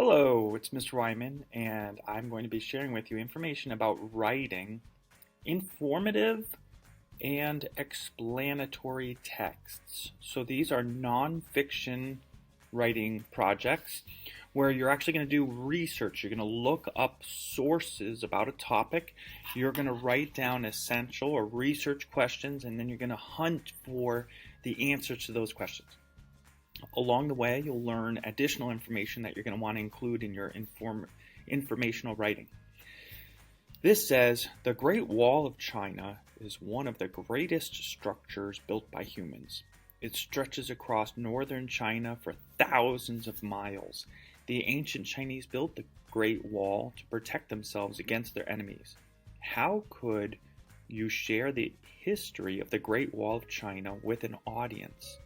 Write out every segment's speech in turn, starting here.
Hello, it's Mr. Wyman, and I'm going to be sharing with you information about writing informative and explanatory texts. So these are nonfiction writing projects where you're actually going to do research. You're going to look up sources about a topic. You're going to write down essential or research questions, and then you're going to hunt for the answers to those questions. Along the way, you'll learn additional information that you're going to want to include in your informational writing. This says, the Great Wall of China is one of the greatest structures built by humans. It stretches across northern China for thousands of miles. The ancient Chinese built the Great Wall to protect themselves against their enemies. How could you share the history of the Great Wall of China with an audience?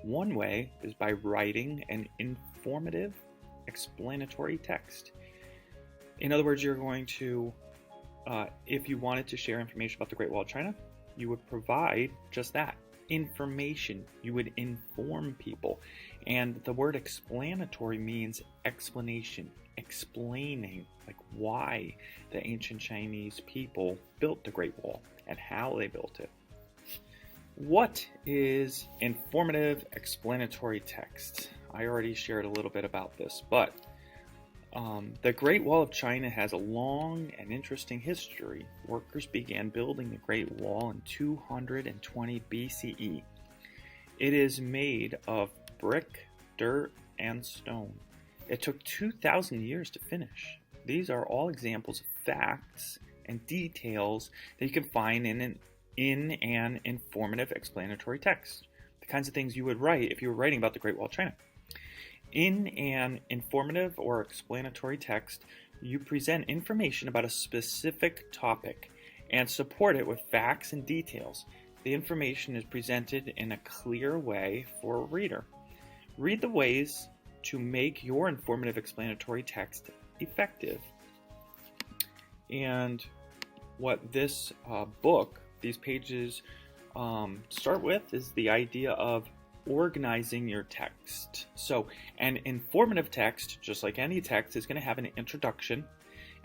One way is by writing an informative, explanatory text. In other words, you're going to, if you wanted to share information about the Great Wall of China, you would provide just that, information. You would inform people. And the word explanatory means explanation, explaining, like why the ancient Chinese people built the Great Wall and how they built it. What is informative explanatory text? I already shared a little bit about this, but the Great Wall of China has a long and interesting history. Workers began building the Great Wall in 220 BCE. It is made of brick, dirt, and stone. It took 2,000 years to finish. These are all examples of facts and details that you can find in an informative explanatory text. The kinds of things you would write if you were writing about the Great Wall of China. In an informative or explanatory text, you present information about a specific topic and support it with facts and details. The information is presented in a clear way for a reader. Read the ways to make your informative explanatory text effective. And what this book, these pages start with is the idea of organizing your text. So an informative text, just like any text, is going to have an introduction,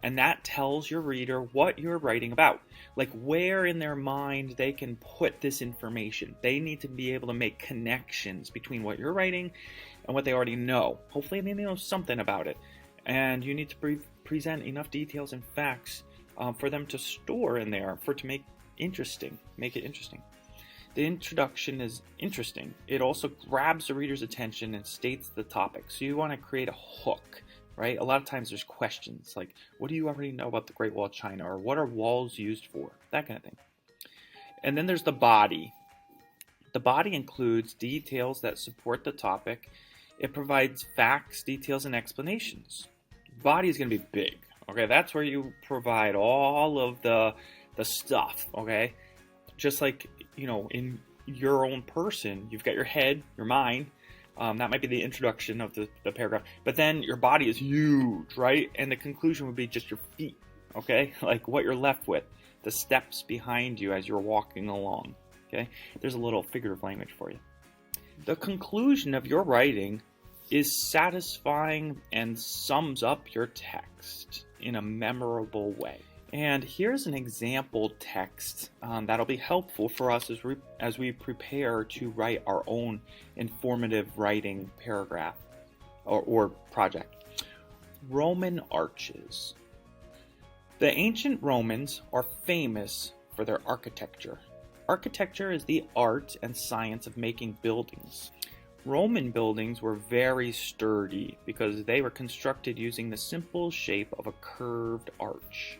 and that tells your reader what you're writing about, like where in their mind they can put this information. They need to be able to make connections between what you're writing and what they already know. Hopefully they know something about it, and you need to present enough details and facts for them to store in there for it to make it interesting. The introduction is interesting. It also grabs the reader's attention and states the topic. So you want to create a hook, right? A lot of times there's questions like, what do you already know about the Great Wall of China? Or what are walls used for? That kind of thing. And then there's the body. The body includes details that support the topic. It provides facts, details, and explanations. The body is going to be big. Okay, that's where you provide all of the stuff, okay? Just like, in your own person, you've got your head, your mind, that might be the introduction of the paragraph, but then your body is huge, right? And the conclusion would be just your feet, okay? Like what you're left with, the steps behind you as you're walking along, okay? There's a little figurative language for you. The conclusion of your writing is satisfying and sums up your text in a memorable way. And here's an example text that'll be helpful for us as we prepare to write our own informative writing paragraph or project. Roman arches. The ancient Romans are famous for their architecture. Architecture is the art and science of making buildings. Roman buildings were very sturdy because they were constructed using the simple shape of a curved arch.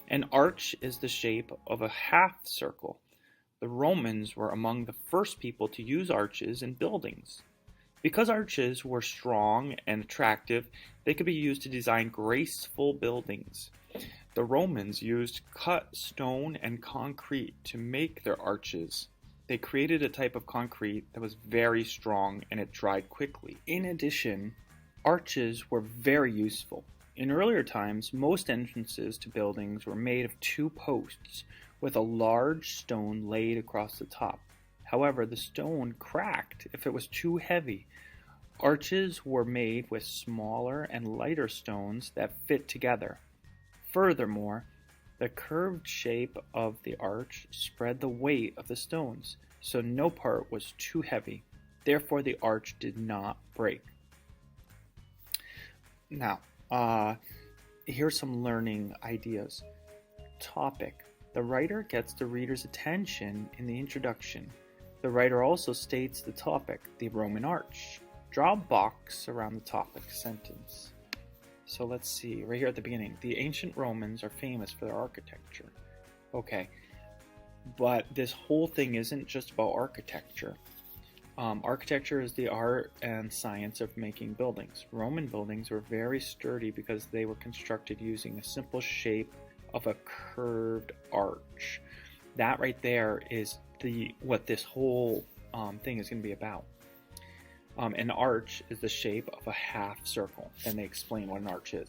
An arch is the shape of a half circle. The Romans were among the first people to use arches in buildings. Because arches were strong and attractive, they could be used to design graceful buildings. The Romans used cut stone and concrete to make their arches. They created a type of concrete that was very strong and it dried quickly. In addition, arches were very useful. In earlier times, most entrances to buildings were made of two posts with a large stone laid across the top. However, the stone cracked if it was too heavy, Arches were made with smaller and lighter stones that fit together. Furthermore, the curved shape of the arch spread the weight of the stones, so no part was too heavy. Therefore, the arch did not break. Now, here's some learning ideas. Topic. The writer gets the reader's attention in the introduction. The writer also states the topic, the Roman arch. Draw a box around the topic sentence. So let's see, right here at the beginning. The ancient Romans are famous for their architecture. Okay, but this whole thing isn't just about architecture. Architecture is the art and science of making buildings. Roman buildings were very sturdy because they were constructed using a simple shape of a curved arch. That right there is what this whole thing is going to be about. An arch is the shape of a half circle, and they explain what an arch is.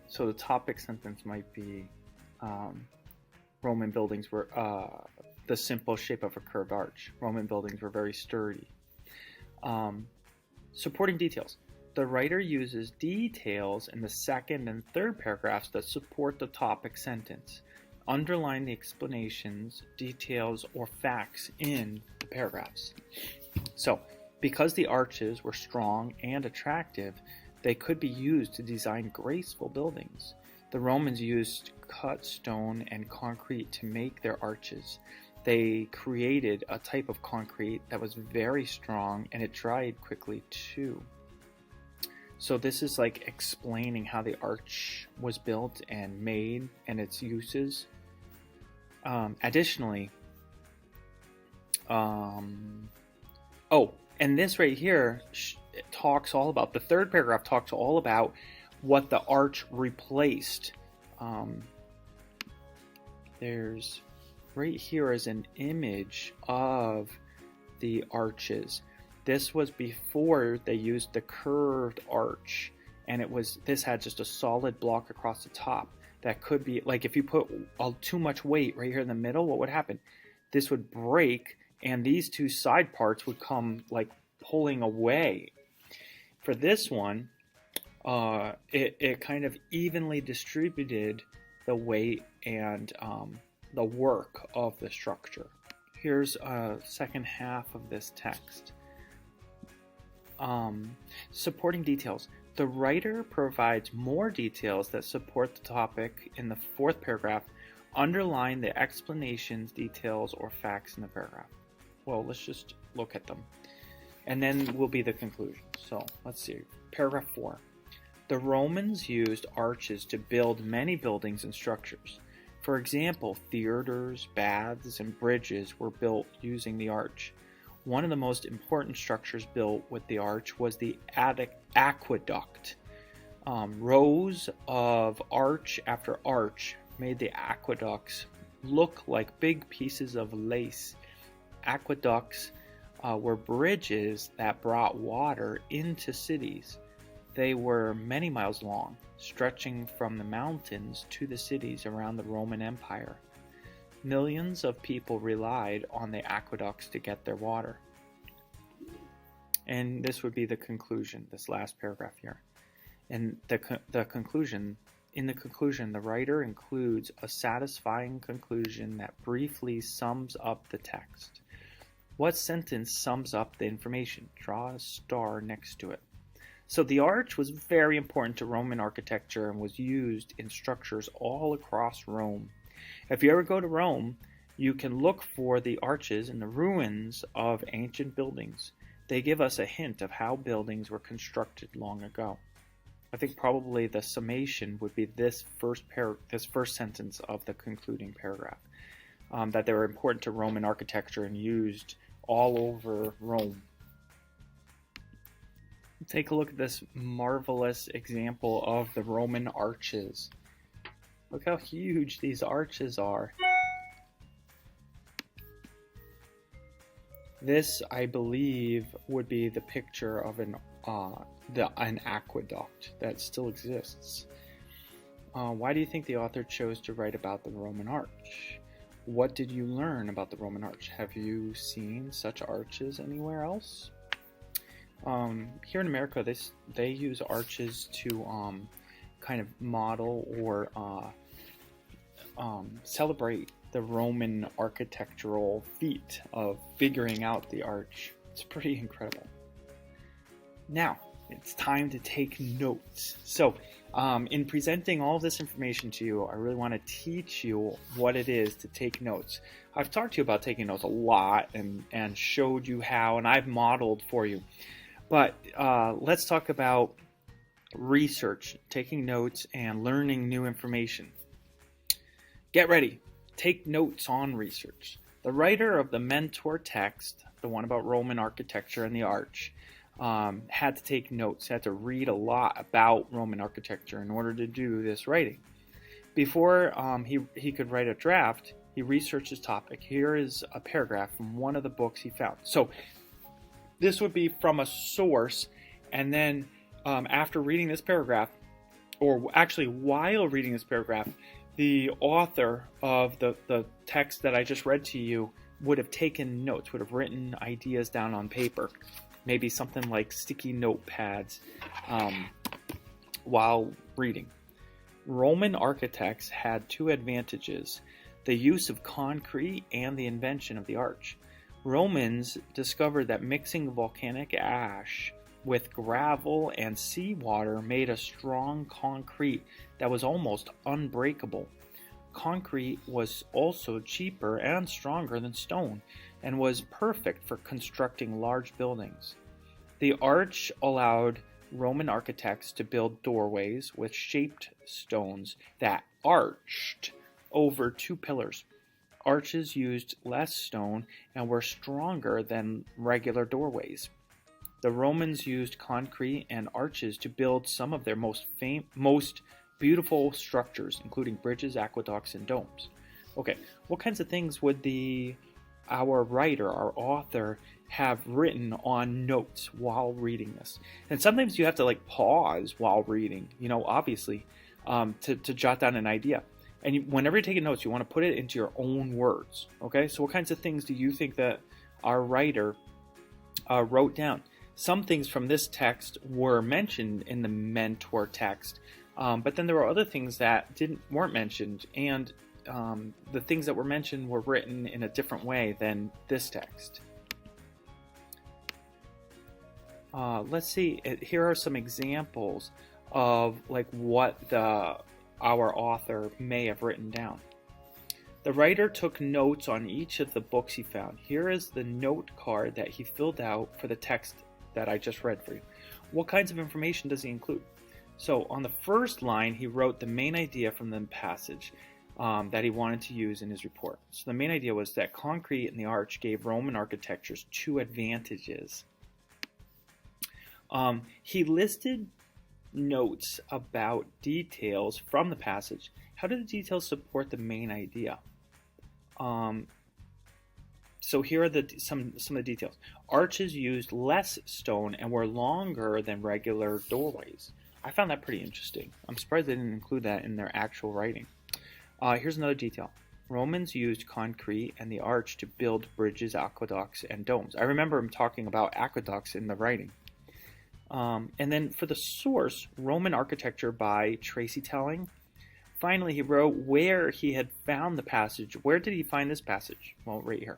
So the topic sentence might be Roman buildings were the simple shape of a curved arch. Roman buildings were very sturdy. Supporting details. The writer uses details in the second and third paragraphs that support the topic sentence. Underline the explanations, details, or facts in the paragraphs. So, because the arches were strong and attractive, they could be used to design graceful buildings. The Romans used cut stone and concrete to make their arches. They created a type of concrete that was very strong, and it dried quickly too. So this is like explaining how the arch was built and made and its uses. Additionally, and this right here talks all about, the third paragraph talks all about what the arch replaced. There's right here is an image of the arches. This was before they used the curved arch, and this had just a solid block across the top. That could be, like, if you put too much weight right here in the middle, what would happen? This would break, and these two side parts would come, like, pulling away. For this one, it kind of evenly distributed the weight and the work of the structure. Here's a second half of this text. Supporting details. The writer provides more details that support the topic in the fourth paragraph. Underline the explanations, details, or facts in the paragraph. Well, let's just look at them. And then will be the conclusion. So, let's see. Paragraph 4. The Romans used arches to build many buildings and structures. For example, theaters, baths, and bridges were built using the arch. One of the most important structures built with the arch was the aqueduct. Rows of arch after arch made the aqueducts look like big pieces of lace. Aqueducts were bridges that brought water into cities. They were many miles long, stretching from the mountains to the cities around the Roman Empire. Millions of people relied on the aqueducts to get their water. And this would be the conclusion, this last paragraph here. And the conclusion, in the conclusion, the writer includes a satisfying conclusion that briefly sums up the text. What sentence sums up the information? Draw a star next to it. So the arch was very important to Roman architecture and was used in structures all across Rome. If you ever go to Rome, you can look for the arches in the ruins of ancient buildings. They give us a hint of how buildings were constructed long ago. I think probably the summation would be this first sentence of the concluding paragraph, that they were important to Roman architecture and used all over Rome. Take a look at this marvelous example of the Roman arches. Look how huge these arches are. This, I believe, would be the picture of an aqueduct that still exists. Why do you think the author chose to write about the Roman arch? what did you learn about the Roman arch? Have you seen such arches anywhere else? Here in America, they use arches to kind of model or celebrate the Roman architectural feat of figuring out the arch. It's pretty incredible. Now, it's time to take notes. So, in presenting all this information to you, I really want to teach you what it is to take notes. I've talked to you about taking notes a lot and showed you how, and I've modeled for you. But let's talk about research, taking notes, and learning new information. Get ready. Take notes on research. The writer of the mentor text, the one about Roman architecture and the arch, had to take notes, had to read a lot about Roman architecture in order to do this writing. Before he could write a draft, he researched his topic. Here is a paragraph from one of the books he found. So this would be from a source, and then after reading this paragraph, or actually while reading this paragraph, the author of the text that I just read to you would have taken notes, would have written ideas down on paper, maybe something like sticky notepads while reading. Roman architects had two advantages: the use of concrete and the invention of the arch. Romans discovered that mixing volcanic ash with gravel and seawater made a strong concrete that was almost unbreakable. Concrete was also cheaper and stronger than stone, and was perfect for constructing large buildings. The arch allowed Roman architects to build doorways with shaped stones that arched over two pillars. Arches used less stone and were stronger than regular doorways. The Romans used concrete and arches to build some of their most beautiful structures, including bridges, aqueducts, and domes. Okay, what kinds of things would our writer, our author, have written on notes while reading this? And sometimes you have to pause while reading, obviously, to jot down an idea. And whenever you're taking notes, you want to put it into your own words. Okay, so what kinds of things do you think that our writer wrote down? Some things from this text were mentioned in the mentor text, but then there were other things that weren't mentioned, and the things that were mentioned were written in a different way than this text. Let's see. Here are some examples of what our author may have written down. The writer took notes on each of the books he found. Here is the note card that he filled out for the text that I just read for you. What kinds of information does he include? So on the first line, he wrote the main idea from the passage that he wanted to use in his report. So the main idea was that concrete and the arch gave Roman architectures two advantages. He listed notes about details from the passage. How do the details support the main idea? So here are some of the details. Arches used less stone and were longer than regular doorways. I found that pretty interesting. I'm surprised they didn't include that in their actual writing. Here's another detail. Romans used concrete and the arch to build bridges, aqueducts, and domes. I remember him talking about aqueducts in the writing. And then for the source, Roman Architecture by Tracy Telling. Finally, he wrote where he had found the passage. Where did he find this passage? Well, right here.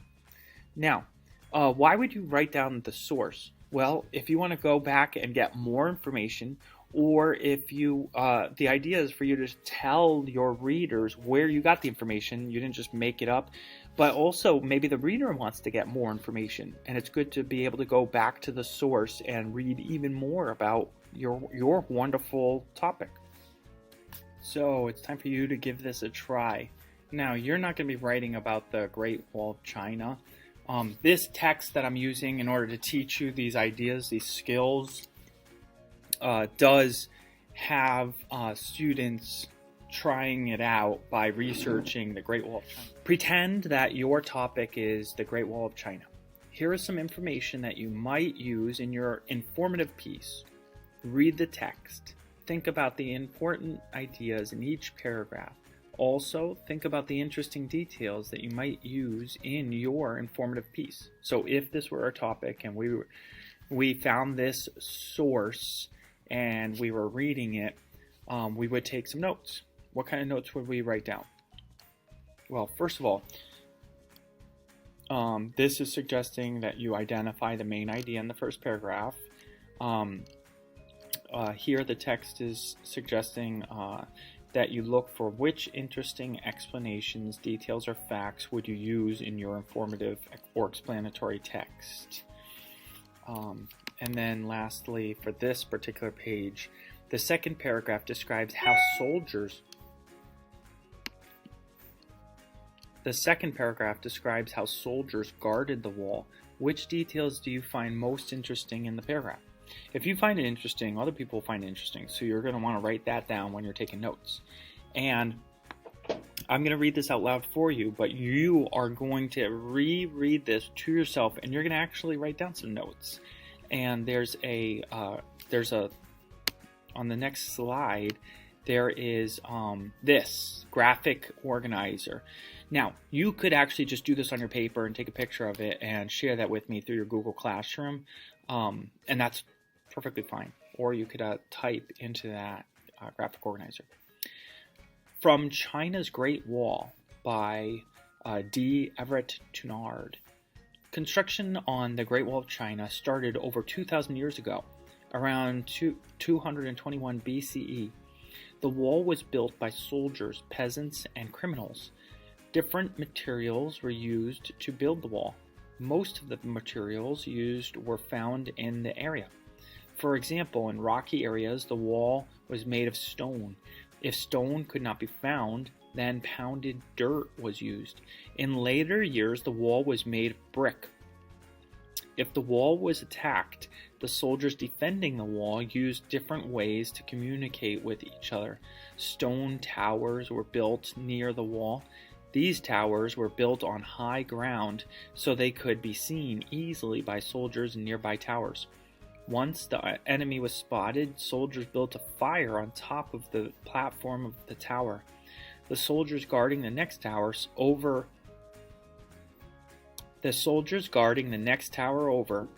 Now, why would you write down the source? Well, if you want to go back and get more information, or if you, the idea is for you to tell your readers where you got the information. You didn't just make it up. But also, maybe the reader wants to get more information, and it's good to be able to go back to the source and read even more about your wonderful topic. So it's time for you to give this a try. Now, you're not going to be writing about the Great Wall of China. This text that I'm using in order to teach you these ideas, these skills, does have students trying it out by researching the Great Wall of China. Pretend that your topic is the Great Wall of China. Here is some information that you might use in your informative piece. Read the text. Think about the important ideas in each paragraph. Also, think about the interesting details that you might use in your informative piece. So if this were a topic and we found this source and we were reading it, we would take some notes. What kind of notes would we write down? Well, first of all, this is suggesting that you identify the main idea in the first paragraph. Here the text is suggesting that you look for which interesting explanations, details, or facts would you use in your informative or explanatory text. And then lastly, for this particular page, the second paragraph describes how soldiers guarded the wall. Which details do you find most interesting in the paragraph? If you find it interesting, other people will find it interesting, so you're going to want to write that down when you're taking notes. And I'm going to read this out loud for you, but you are going to reread this to yourself, and you're going to actually write down some notes. And there's on the next slide, there is this graphic organizer. Now, you could actually just do this on your paper and take a picture of it and share that with me through your Google Classroom, and that's perfectly fine. Or you could type into that graphic organizer. From China's Great Wall by D. Everett Tunard. Construction on the Great Wall of China started over 2,000 years ago, around 221 BCE. The wall was built by soldiers, peasants, and criminals. Different materials were used to build the wall. Most of the materials used were found in the area. For example, in rocky areas, the wall was made of stone. If stone could not be found, then pounded dirt was used. In later years, the wall was made of brick. If the wall was attacked, the soldiers defending the wall used different ways to communicate with each other. Stone towers were built near the wall. These towers were built on high ground so they could be seen easily by soldiers in nearby towers. Once the enemy was spotted, soldiers built a fire on top of the platform of the tower. The soldiers guarding the next tower over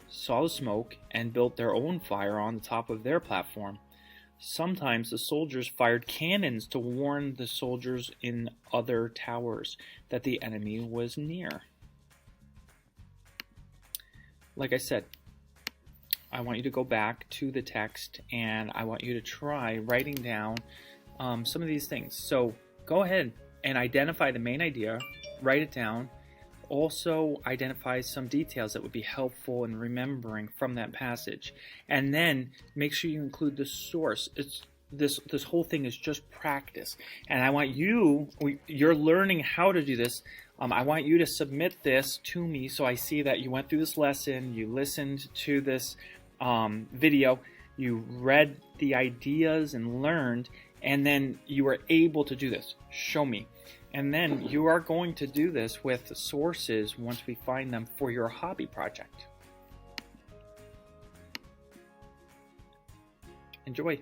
saw the smoke and built their own fire on the top of their platform. Sometimes the soldiers fired cannons to warn the soldiers in other towers that the enemy was near. Like I said, I want you to go back to the text and I want you to try writing down some of these things. So go ahead and identify the main idea, write it down. Also identify some details that would be helpful in remembering from that passage. And then make sure you include the source. This whole thing is just practice. And I want you're learning how to do this. I want you to submit this to me so I see that you went through this lesson, you listened to this video, you read the ideas and learned, and then you were able to do this. Show me. And then you are going to do this with sources once we find them for your hobby project. Enjoy.